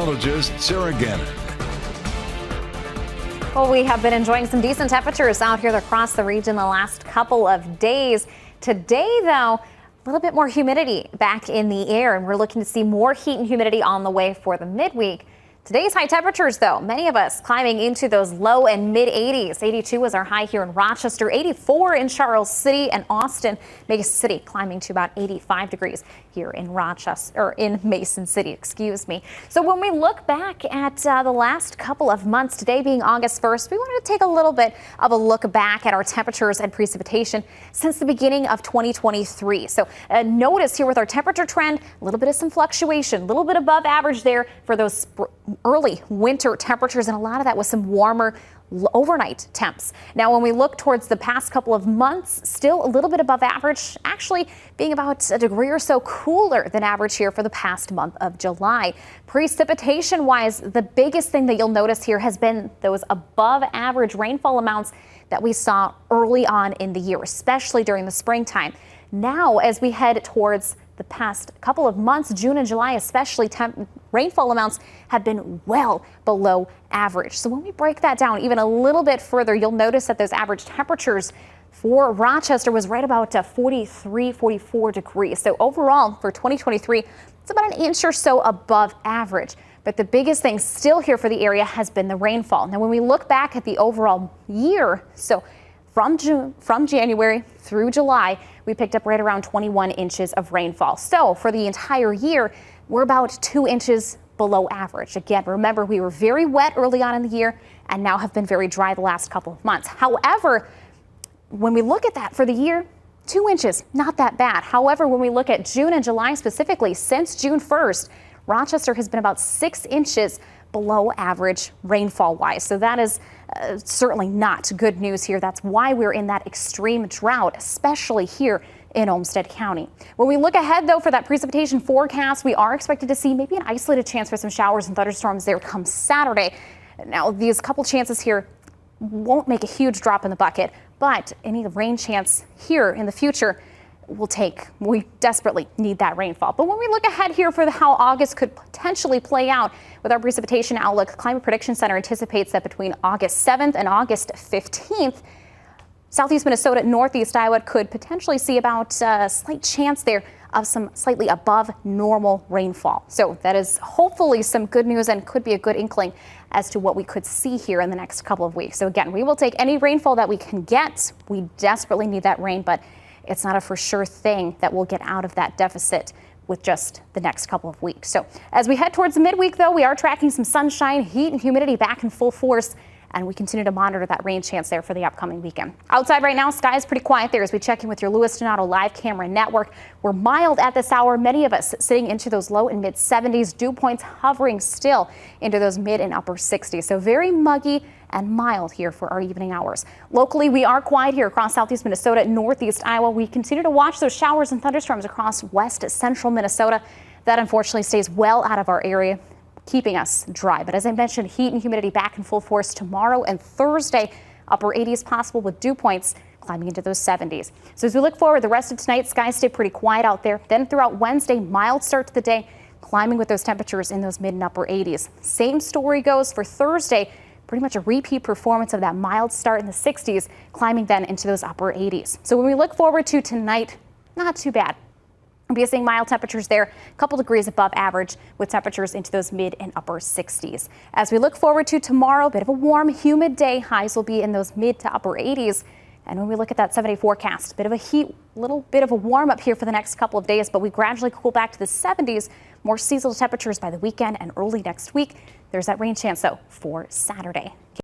meteorologist Sarah Gannon. Well, we have been enjoying some decent temperatures out here across the region the last couple of days. Today, though, a little bit more humidity back in the air, and we're looking to see more heat and humidity on the way for the midweek. Today's high temperatures, though, many of us climbing into those low and mid 80s. 82 is our high here in Rochester, 84 in Charles City and Austin. Mason City climbing to about 85 degrees here in Rochester, or in Mason City, excuse me. So when we look back at the last couple of months, today being August 1st, we wanted to take a little bit of a look back at our temperatures and precipitation since the beginning of 2023. So notice here with our temperature trend, a little bit of some fluctuation, a little bit above average there for those early winter temperatures, and a lot of that was some warmer overnight temps. Now, when we look towards the past couple of months, still a little bit above average, actually being about a degree or so cooler than average here for the past month of July. Precipitation wise, the biggest thing that you'll notice here has been those above average rainfall amounts that we saw early on in the year, especially during the springtime. Now, as we head towards the past couple of months, June and July especially, rainfall amounts have been well below average. So when we break that down even a little bit further, you'll notice that those average temperatures for Rochester was right about 43, 44 degrees. So overall for 2023, it's about an inch or so above average. But the biggest thing still here for the area has been the rainfall. Now, when we look back at the overall year, so from January through July, we picked up right around 21 inches of rainfall. So for the entire year, we're about 2 inches below average. Again, remember, we were very wet early on in the year and now have been very dry the last couple of months. However, when we look at that for the year, 2 inches, not that bad. However, when we look at June and July specifically, since June 1st, Rochester has been about 6 inches below average rainfall wise. So that is certainly not good news here. That's why we're in that extreme drought, especially here in Olmsted County. When we look ahead, though, for that precipitation forecast, we are expected to see maybe an isolated chance for some showers and thunderstorms there come Saturday. Now, these couple chances here won't make a huge drop in the bucket, but any rain chance here in the future will take. We desperately need that rainfall. But when we look ahead here for how August could potentially play out with our precipitation outlook, Climate Prediction Center anticipates that between August 7th and August 15th, southeast Minnesota, northeast Iowa could potentially see about a slight chance there of some slightly above normal rainfall. So that is hopefully some good news and could be a good inkling as to what we could see here in the next couple of weeks. So again, we will take any rainfall that we can get. We desperately need that rain, but it's not a for sure thing that we'll get out of that deficit with just the next couple of weeks. So as we head towards the midweek, though, we are tracking some sunshine, heat and humidity back in full force, and we continue to monitor that rain chance there for the upcoming weekend. Outside right now, sky is pretty quiet there as we check in with your Lewis Donato live camera network. We're mild at this hour, many of us sitting into those low and mid 70s, dew points hovering still into those mid and upper 60s. So very muggy and mild here for our evening hours. Locally, we are quiet here across southeast Minnesota, northeast Iowa. We continue to watch those showers and thunderstorms across west central Minnesota. That unfortunately stays well out of our area, keeping us dry. But as I mentioned, heat and humidity back in full force tomorrow and Thursday, upper 80s possible with dew points climbing into those 70s. So as we look forward, the rest of tonight, skies stay pretty quiet out there. Then throughout Wednesday, mild start to the day, climbing with those temperatures in those mid and upper 80s. Same story goes for Thursday. Pretty much a repeat performance of that mild start in the 60s, climbing then into those upper 80s. So when we look forward to tonight, not too bad. We'll be seeing mild temperatures there, a couple degrees above average with temperatures into those mid and upper 60s. As we look forward to tomorrow, a bit of a warm, humid day. Highs will be in those mid to upper 80s. And when we look at that 7-day forecast, a bit of a heat, little bit of a warm up here for the next couple of days, but we gradually cool back to the 70s, more seasonal temperatures by the weekend and early next week. There's that rain chance, though, for Saturday.